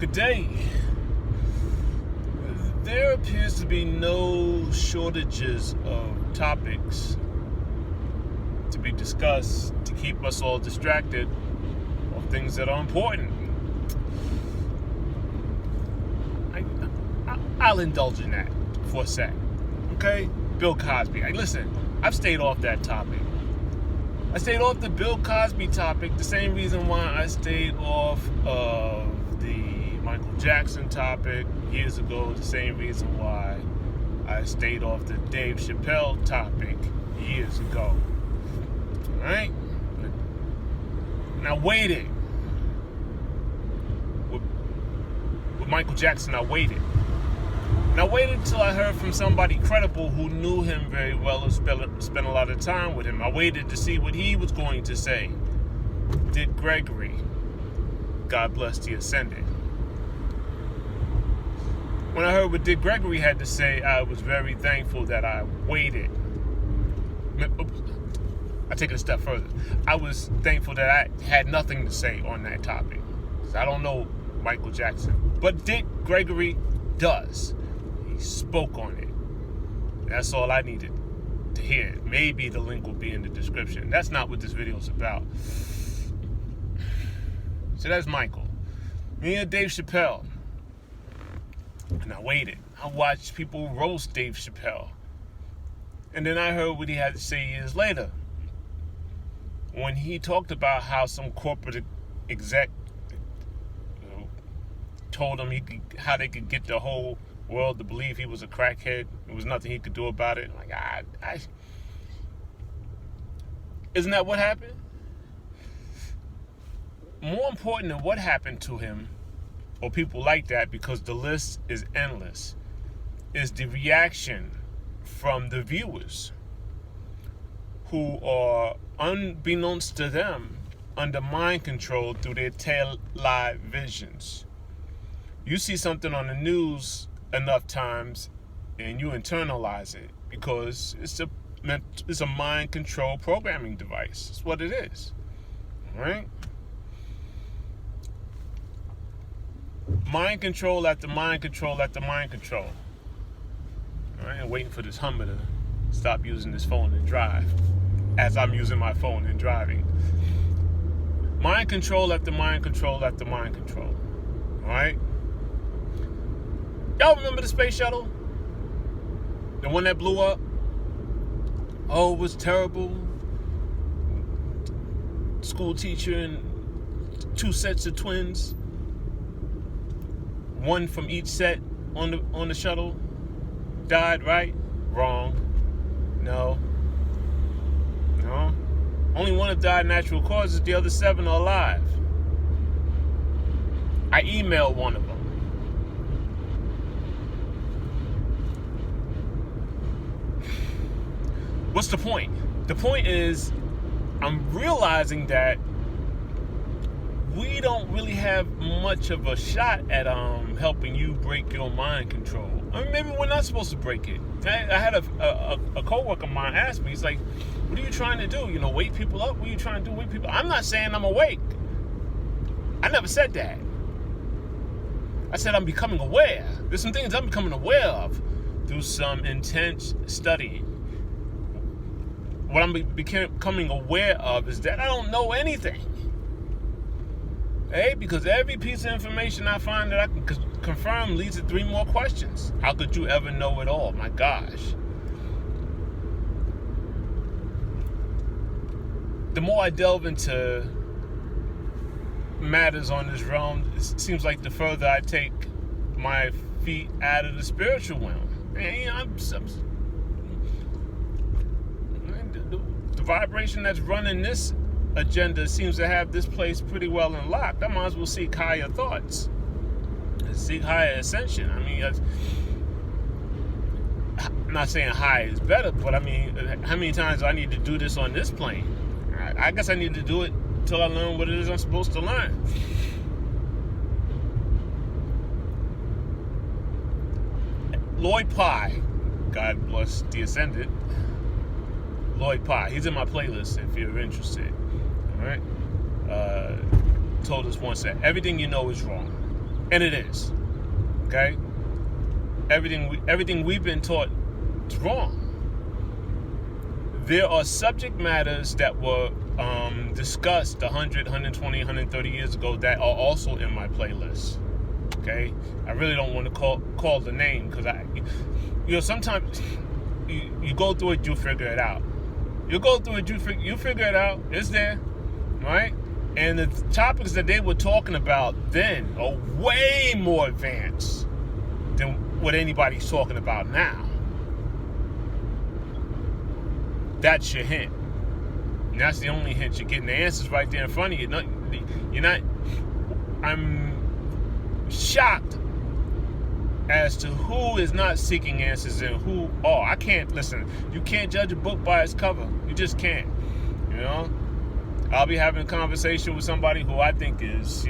Good day. There appears to be no shortages of topics to be discussed to keep us all distracted of things that are important. I'll indulge in that for a sec. Okay? Bill Cosby. Listen, I've stayed off that topic. I stayed off the Bill Cosby topic the same reason why I stayed off of the Michael Jackson topic years ago, the same reason why I stayed off the Dave Chappelle topic years ago. Alright? Now waited. With Michael Jackson, I waited. And I waited until I heard from somebody credible who knew him very well and spent a lot of time with him. I waited to see what he was going to say. Dick Gregory, God bless the Ascendant. When I heard what Dick Gregory had to say, I was very thankful that I waited. I take it a step further. I was thankful that I had nothing to say on that topic. I don't know Michael Jackson, but Dick Gregory does. He spoke on it. That's all I needed to hear. Maybe the link will be in the description. That's not what this video is about. So that's Michael. Me and Dave Chappelle. And I waited. I watched people roast Dave Chappelle. And then I heard what he had to say years later. When he talked about how some corporate exec told him how they could get the whole world to believe he was a crackhead. There was nothing he could do about it. Like, isn't that what happened? More important than what happened to him, or people like that, because the list is endless, is the reaction from the viewers who are, unbeknownst to them, under mind control through their tail live visions. You see something on the news enough times and you internalize it because it's a mind control programming device. That's what it is. All right? Mind control after mind control after mind control. All right? And waiting for this Hummer to stop using this phone and drive as I'm using my phone and driving. Mind control after mind control after mind control. All right? Y'all remember the space shuttle? The one that blew up? Oh, it was terrible. School teacher and 2 sets of twins. One from each set on the shuttle died, right? Wrong. No. Only one have died natural causes. The other 7 are alive. I emailed one of them. What's the point? The point is, I'm realizing that we don't really have much of a shot at helping you break your mind control. I mean, maybe we're not supposed to break it. I had a coworker of mine ask me, he's like, what are you trying to do? Wake people up? What are you trying to do? Wake people up? I'm not saying I'm awake. I never said that. I said I'm becoming aware. There's some things I'm becoming aware of through some intense studying. What I'm becoming aware of is that I don't know anything. Hey, because every piece of information I find that I can confirm leads to 3 more questions. How could you ever know it all? My gosh. The more I delve into matters on this realm, it seems like the further I take my feet out of the spiritual realm. And, the vibration that's running this agenda seems to have this place pretty well in lock. I might as well seek higher thoughts, seek higher ascension. I mean, I'm not saying high is better, but I mean, how many times do I need to do this on this plane? I guess I need to do it till I learn what it is I'm supposed to learn. Lloyd Pye, God bless the Ascendant, Lloyd Pye, he's in my playlist if you're interested. All right? Told us once that everything you know is wrong. And it is. Okay? Everything we've been taught is wrong. There are subject matters that were discussed 100, 120, 130 years ago that are also in my playlist. Okay? I really don't want to call the name because sometimes you go through it, you figure it out. You go through it, you figure it out. It's there, right? And the topics that they were talking about then are way more advanced than what anybody's talking about now. That's your hint. And that's the only hint you're getting. The answer's right there in front of you. I'm shocked as to who is not seeking answers and who are. I can't, listen, you can't judge a book by its cover. You just can't. I'll be having a conversation with somebody who I think is,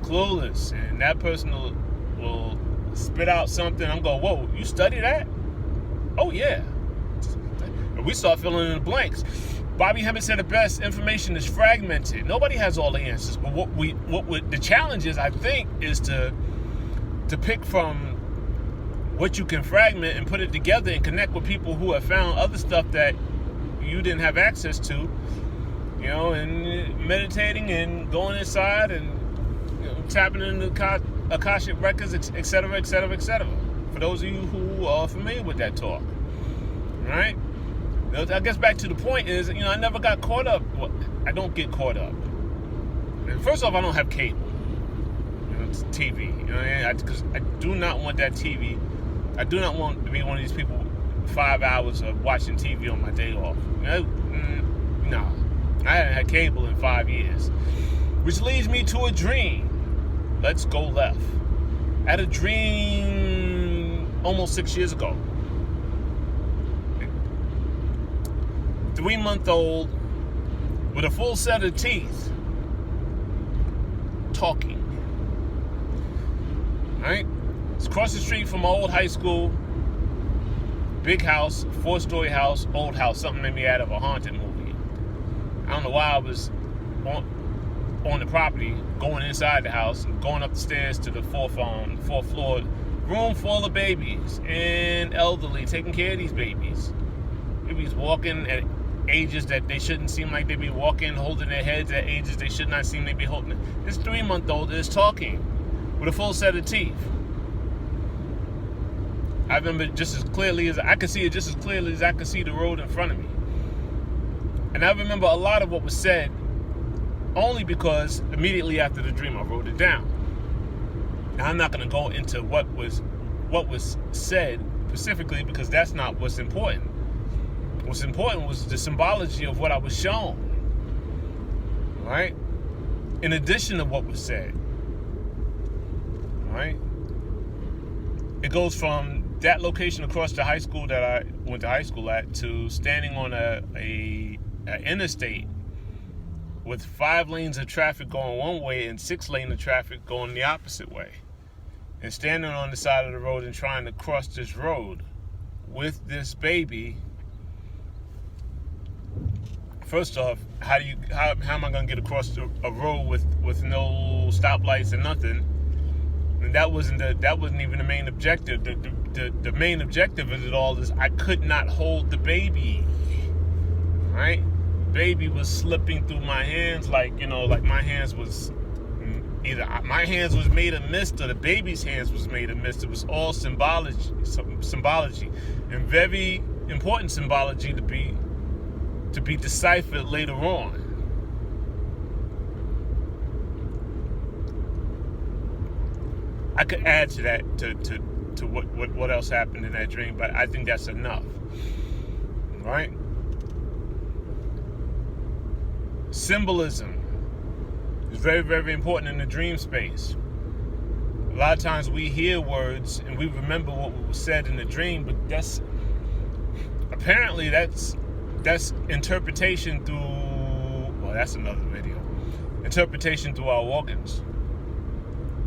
clueless, and that person will spit out something. I'm going, whoa, you study that? Oh, yeah. And we start filling in the blanks. Bobby Hemmett said the best information is fragmented. Nobody has all the answers. But what the challenge is, I think, is to pick from what you can fragment and put it together and connect with people who have found other stuff that you didn't have access to. And meditating and going inside and tapping into Akashic records, et cetera, et cetera, et cetera. For those of you who are familiar with that talk, right? I guess back to the point is, I never got caught up. Well, I don't get caught up. First off, I don't have cable. It's TV. Because I do not want that TV. I do not want to be one of these people 5 hours of watching TV on my day off. No. I haven't had cable in 5 years. Which leads me to a dream. Let's go left. I had a dream almost 6 years ago. 3-month-old with a full set of teeth talking. Right? It's across the street from my old high school. Big house, 4-story house, old house. Something made me out of a haunted movie. I don't know why I was on the property, going inside the house, and going up the stairs to the fourth floor. Room full of babies and elderly, taking care of these babies. Babies walking at ages that they shouldn't seem like they be walking, holding their heads at ages they should not seem they be holding it. This 3-month-old is talking with a full set of teeth. I remember just as clearly as I could see it, just as clearly as I could see the road in front of me. And I remember a lot of what was said only because immediately after the dream I wrote it down. Now I'm not going to go into what was said specifically because that's not what's important. What's important was the symbology of what I was shown. Right? In addition to what was said. Right? It goes from that location across the high school that I went to high school at to standing on a interstate with 5 lanes of traffic going one way and 6 lanes of traffic going the opposite way. And standing on the side of the road and trying to cross this road with this baby. First off, how am I going to get across a road with no stoplights and nothing? And that wasn't even the main objective. The main objective of it all is I could not hold the baby. Right? Baby was slipping through my hands like my hands was either my hands was made of mist or the baby's hands was made of mist. It was all symbology, and very important symbology to be deciphered later on. I could add to that to what else happened in that dream, but I think that's enough. Right? Symbolism is very, very important in the dream space. A lot of times we hear words and we remember what was said in the dream, but that's interpretation through, well, that's another video. Interpretation through our organs.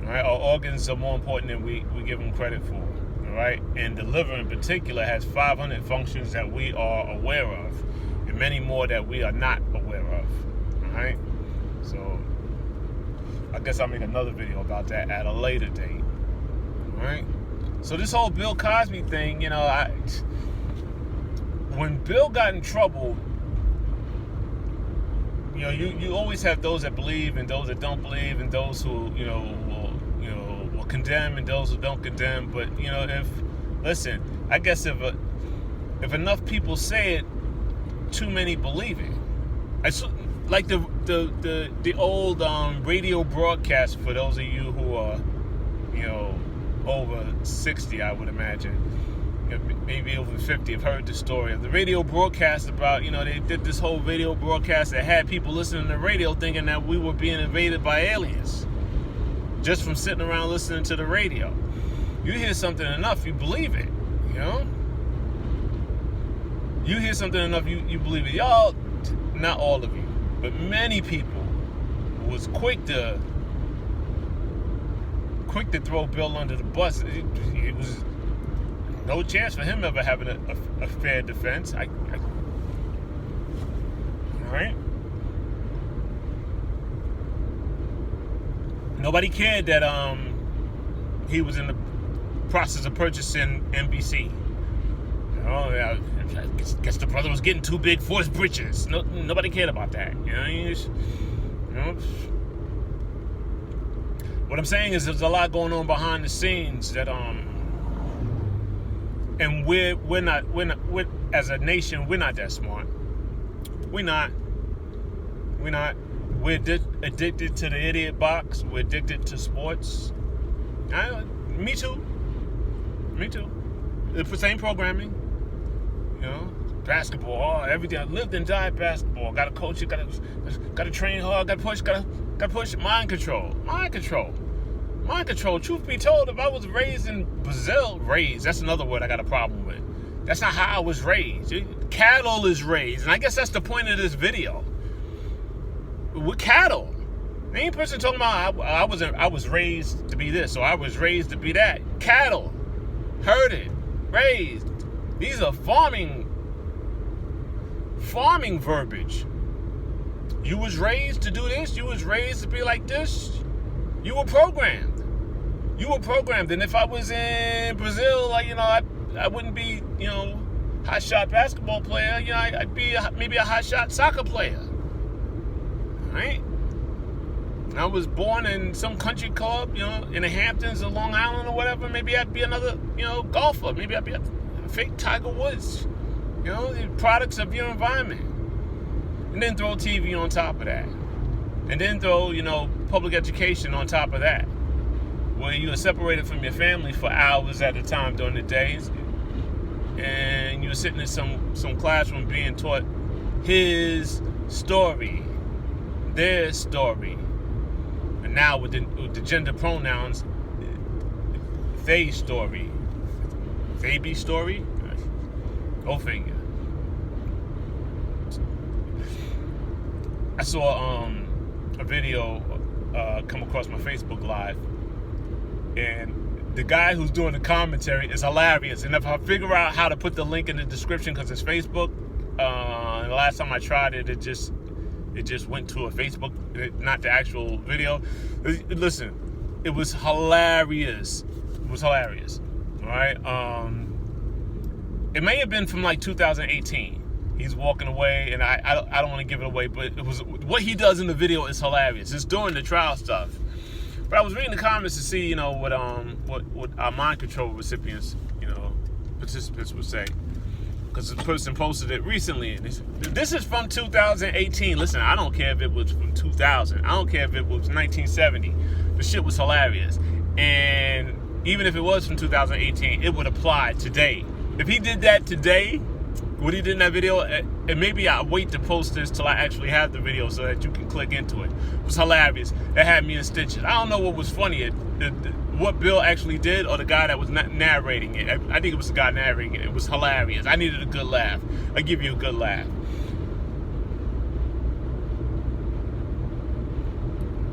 All right? Our organs are more important than we give them credit for. All right? And the liver in particular has 500 functions that we are aware of, and many more that we are not aware of. All right? So I guess I'll make another video about that at a later date. All right. So this whole Bill Cosby thing, when Bill got in trouble, you always have those that believe and those that don't believe, and those who will condemn and those who don't condemn. But I guess if enough people say it, too many believe it. It's like the old radio broadcast, for those of you who are over 60, I would imagine, maybe over 50, have heard the story of the radio broadcast about, they did this whole video broadcast that had people listening to the radio thinking that we were being invaded by aliens just from sitting around listening to the radio. You hear something enough, you believe it, You hear something enough, you believe it. Y'all, not all of you, but many people was quick to throw Bill under the bus. It was no chance for him ever having a fair defense. All right? Nobody cared that he was in the process of purchasing NBC. I guess the brother was getting too big for his britches. Nobody cared about that. What I'm saying is there's a lot going on behind the scenes that and we're not as a nation, we're not that smart. We're not. We're addicted to the idiot box. We're addicted to sports. Me too. The same programming. Basketball, everything. I lived and died basketball. Got to coach it. Got to train hard. Got to push. Mind control. Truth be told, if I was raised in Brazil, that's another word I got a problem with. That's not how I was raised. Cattle is raised, and I guess that's the point of this video. We're cattle. Any person talking about I was raised to be this, or I was raised to be that. Cattle, herded, raised. These are farming verbiage. You was raised to do this. You was raised to be like this. You were programmed. And if I was in Brazil, I wouldn't be, hot shot basketball player. I'd be maybe a hot shot soccer player. All right? And I was born in some country club, in the Hamptons or Long Island or whatever. Maybe I'd be another, golfer. Maybe I'd be a fake Tiger Woods. The products of your environment. And then throw TV on top of that. And then throw, public education on top of that. Where you are separated from your family for hours at a time during the days. And you're sitting in some classroom being taught his story, their story. And now with the gender pronouns, they story. They be story? Go figure. I saw a video come across my Facebook Live, and the guy who's doing the commentary is hilarious. And if I figure out how to put the link in the description, because it's Facebook, and the last time I tried it, it just went to a Facebook, not the actual video. Listen, it was hilarious. All right. It may have been from 2018. He's walking away, and I don't want to give it away, but it was what he does in the video is hilarious. It's during the trial stuff. But I was reading the comments to see, what our mind control recipients, participants would say, because the person posted it recently, and this is from 2018. Listen, I don't care if it was from 2000. I don't care if it was 1970. The shit was hilarious, and even if it was from 2018, it would apply today. If he did that today, what he did in that video, and maybe I'll wait to post this till I actually have the video so that you can click into it. It was hilarious. It had me in stitches. I don't know what was funnier, what Bill actually did or the guy that was narrating it. I think it was the guy narrating it. It was hilarious. I needed a good laugh. I give you a good laugh.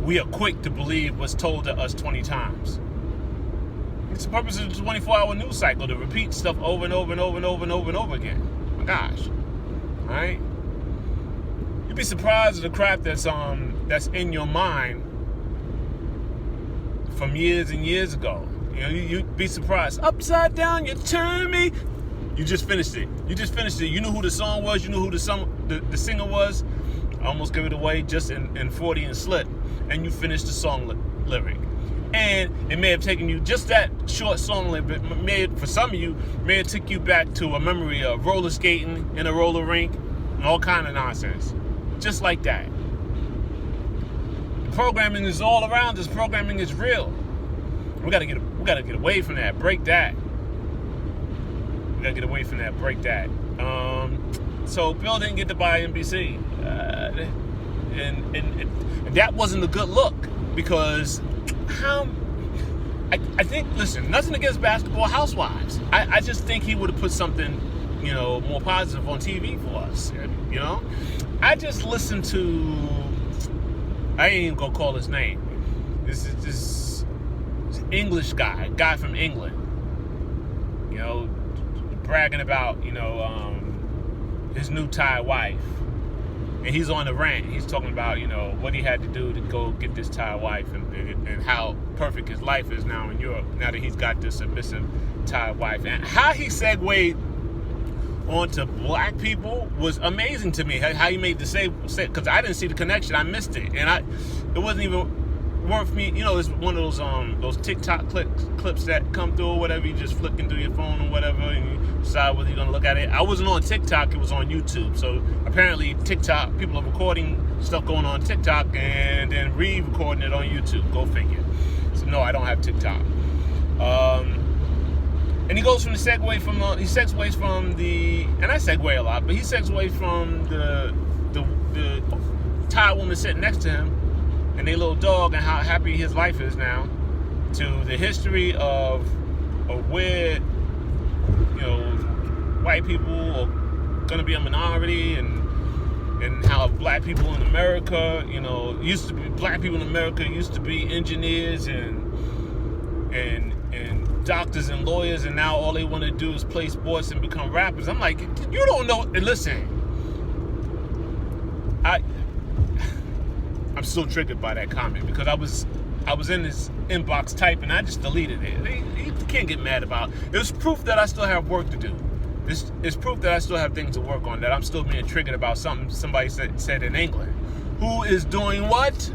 We are quick to believe what's told to us 20 times. It's the purpose of the 24-hour news cycle, to repeat stuff over and over and over and over and over and over again. My gosh. All right? You'd be surprised at the crap that's in your mind from years and years ago. You know, you'd be surprised. Upside down, you turn me. You just finished it. You knew who the song was. You knew who the singer was. I almost gave it away just in 40 and Slip. And you finished the song lyric. And it may have taken you just that short song lyric, but for some of you, may have took you back to a memory of roller skating in a roller rink and all kind of nonsense. Just like that. The programming is all around us. Programming is real. We gotta get away from that. Break that. We gotta get away from that. Break that. So Bill didn't get to buy NBC, and that wasn't a good look because I think, listen, nothing against Basketball Housewives. I just think he would have put something, you know, more positive on TV for us. You know, I just listened to. I ain't even gonna call his name. This English guy from England. You know, bragging about, you know, his new Thai wife. And he's on the rant. He's talking about, you know, what he had to do to go get this Thai wife and how perfect his life is now in Europe, now that he's got this submissive Thai wife. And how he segued onto black people was amazing to me. How he made the say, because I didn't see the connection. I missed it. And it wasn't even worth me, you know, it's one of those TikTok clips that come through or whatever. You just flicking through your phone or whatever, and you decide whether you're gonna look at it. I wasn't on TikTok; it was on YouTube. So apparently, TikTok people are recording stuff going on TikTok and then re-recording it on YouTube. Go figure. So no, I don't have TikTok. And he goes from the he segues from the, and I segue a lot, but he segues from the Thai woman sitting next to him and their little dog and how happy his life is now, to the history of where, you know, white people are gonna be a minority and how black people in America, you know, black people in America used to be engineers and doctors and lawyers, and now all they want to do is play sports and become rappers. I'm like, you don't know. And listen, I'm still triggered by that comment because I was in his inbox typing, I just deleted it. You can't get mad about it. It was proof that I still have work to do. It's proof that I still have things to work on, that I'm still being triggered about something somebody said in England. Who is doing what?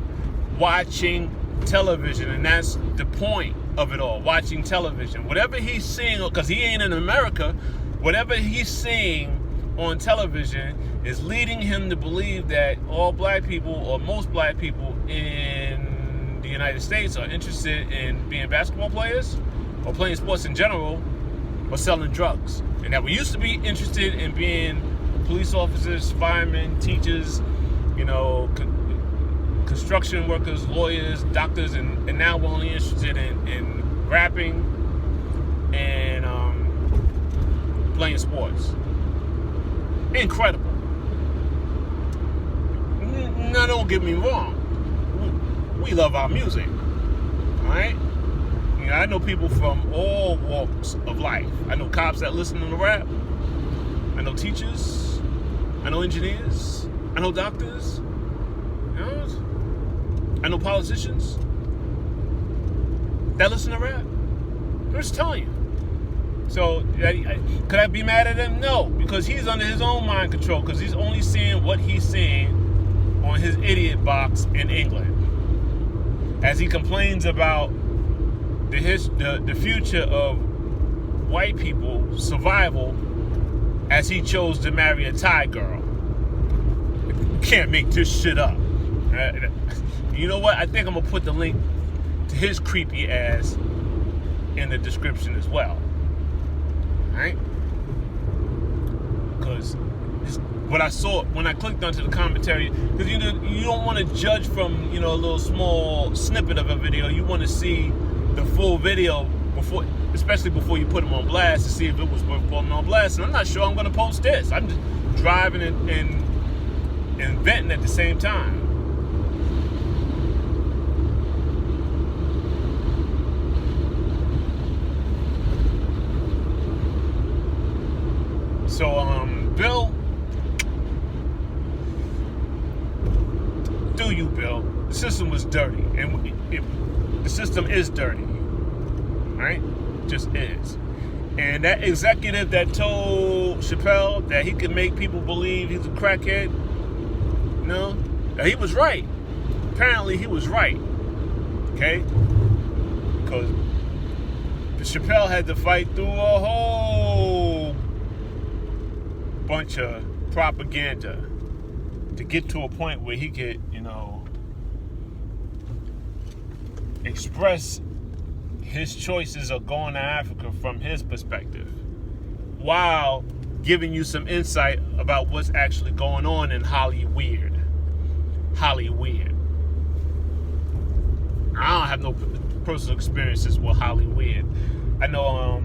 Watching television, and that's the point of it all. Watching television. Whatever he's seeing, because he ain't in America, whatever he's seeing on television is leading him to believe that all black people, or most black people in the United States, are interested in being basketball players or playing sports in general or selling drugs. And that we used to be interested in being police officers, firemen, teachers, you know, construction workers, lawyers, doctors, and now we're only interested in rapping and playing sports. Incredible. Now, don't get me wrong. We love our music, all right? You know, I know people from all walks of life. I know cops that listen to rap. I know teachers. I know engineers. I know doctors. You know, I know politicians that listen to rap. I'm just telling you. So, could I be mad at him? No, because he's under his own mind control, because he's only seeing what he's seeing on his idiot box in England. As he complains about the future of white people, survival, as he chose to marry a Thai girl. You can't make this shit up. You know what? I think I'm going to put the link to his creepy ass in the description as well. Alright? Because what I saw when I clicked onto the commentary, because you don't want to judge from, you know, a little small snippet of a video. You want to see the full video before, especially before you put them on blast, to see if it was worth putting on blast. And I'm not sure I'm going to post this. I'm just driving and venting at the same time. So, Bill, do you, Bill? It's system was dirty, and the system is dirty, right? Just is. And that executive that told Chappelle that he could make people believe he's a crackhead, he was right. Apparently, he was right. Okay, because Chappelle had to fight through a whole bunch of propaganda to get to a point where he could, express his choices of going to Africa from his perspective, while giving you some insight about what's actually going on in Hollywood. I don't have no personal experiences with Hollywood. I know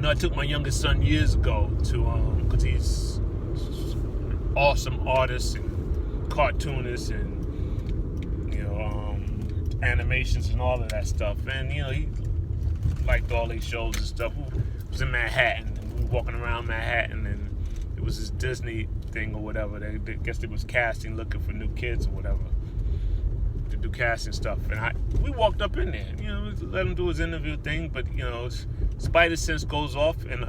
I took my youngest son years ago to because he's an awesome artist and cartoonist and animations and all of that stuff, and he liked all these shows and stuff. We was in Manhattan, and we were walking around Manhattan, and it was this Disney thing or whatever. They guess they was casting, looking for new kids or whatever to do casting stuff, and we walked up in there, let him do his interview thing, but spider sense goes off, and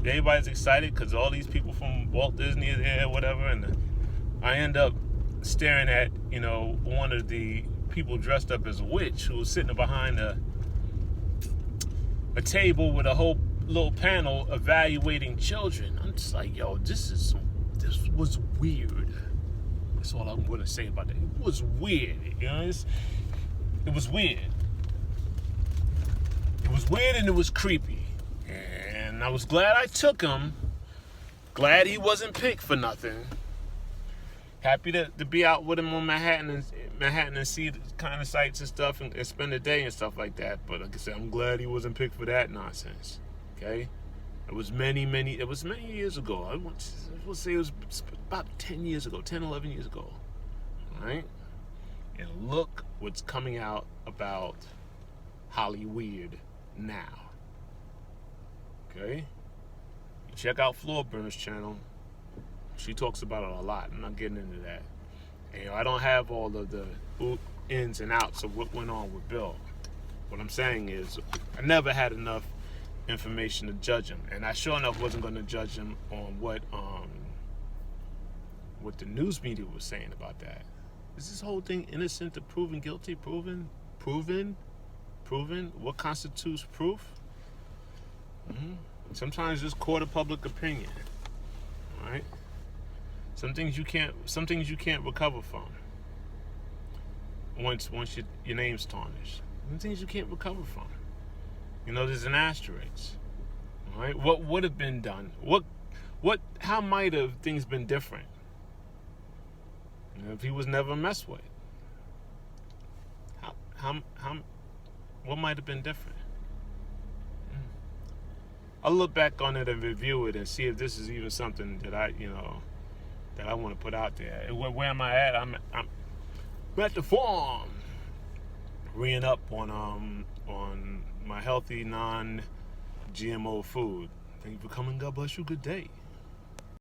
everybody's excited because all these people from Walt Disney are there or whatever, and I end up staring at one of the people dressed up as a witch who was sitting behind a table with a whole little panel evaluating children. I'm just like, yo, this was weird. That's all I'm going to say about that. It was weird. It was weird. It was weird and it was creepy. And I was glad I took him. Glad he wasn't picked for nothing. Happy to be out with him on Manhattan and see the kind of sights and stuff and spend the day and stuff like that. But like I said, I'm glad he wasn't picked for that nonsense. Okay? It was many years ago. I would say it was about 10 years ago, 10, 11 years ago. All right? And look what's coming out about Hollywood now. Okay? You check out Floorburns' channel. She talks about it a lot. I'm not getting into that. And I don't have all of the ins and outs of what went on with Bill. What I'm saying is, I never had enough information to judge him, and I sure enough wasn't going to judge him on what the news media was saying about that. Is this whole thing innocent to proven guilty? Proven? What constitutes proof? Sometimes it's court of public opinion. All right. Some things you can't recover from. Once your name's tarnished. Some things you can't recover from. There's an asterisk. All right. What would have been done? How might have things been different? If he was never messed with. What might have been different? I'll look back on it and review it and see if this is even something that I want to put out there. Where am I at? I'm at the farm, reeing up on my healthy non-GMO food. Thank you for coming. God bless you. Good day.